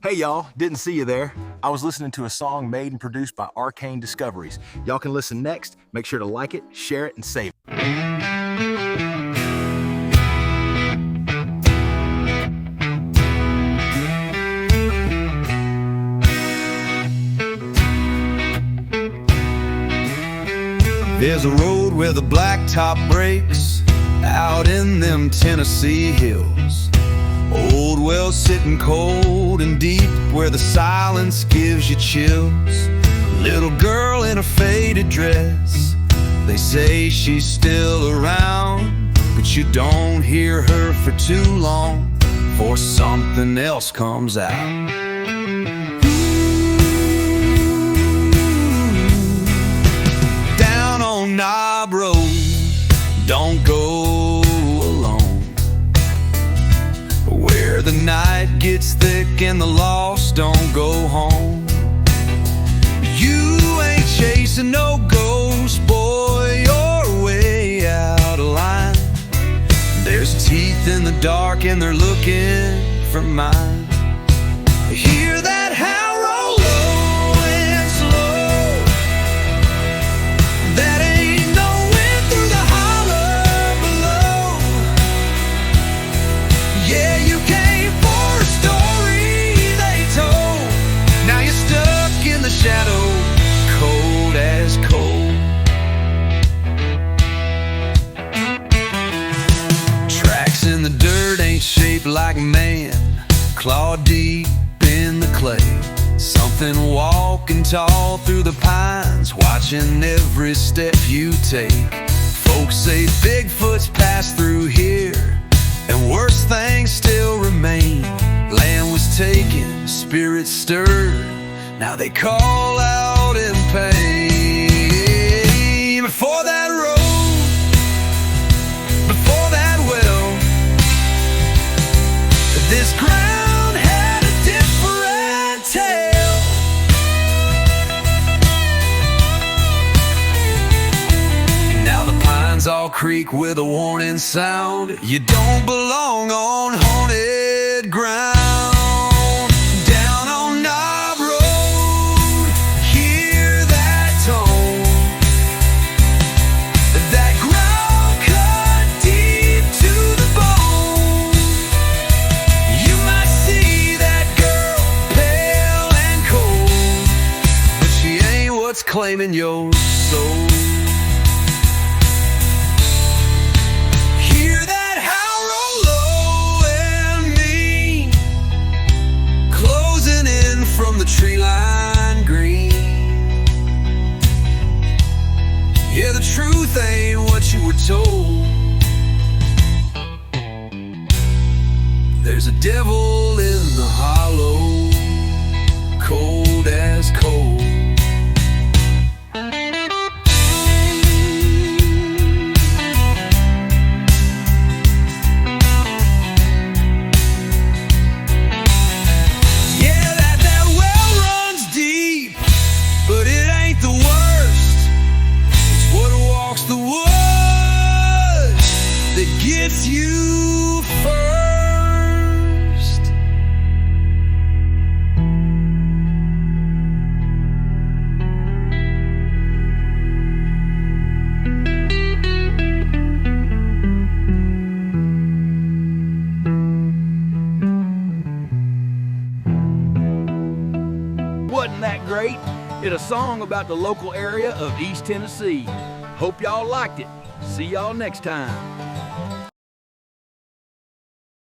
Hey y'all, didn't see you there. I was listening to a song made and produced by Arcane Discoveries. Y'all can listen next. Make sure to like it, share it, and save it. There's a road where the blacktop breaks out in them Tennessee hills. Old wells sitting cold and deep where the silence gives you chills. Little girl in a faded dress, they say she's still around, but you don't hear her for too long before something else comes out. Down on Knob Road, don't go alone, where the night gets thick and the lost don't go home. You ain't chasing no ghost, boy, you're way out of line. There's teeth in the dark and they're looking for mine. Hear that howl roll low and slow. That ain't no wind through the holler below. Yeah, you came for a story they told. Now you're stuck in the shadow, cold as cold. Tracks in the dirt ain't shaped like man, claw deep in the clay. Something walking tall through the pines, watching every step you take. Folks say Bigfoot's passed through here, and worse things still remain. Land was taken, spirits stirred, now they call out in pain. Before that road, before that well, this ground had a different tale. Now the pines all creak with a warning sound. You don't belong on haunted ground. Down on Knob Road, hear that tone. That ground cut deep to the bone. You might see that girl pale and cold, but she ain't what's claiming your soul. Hear that howl roll low and mean, closing in from the tree line green. Yeah, the truth ain't what you were told. There's a devil in the hollow, cold as cold. Yeah, that well runs deep, but it ain't the worst. It's what walks the woods that gets you first. Wasn't that great? It's a song about the local area of East Tennessee. Hope y'all liked it. See y'all next time.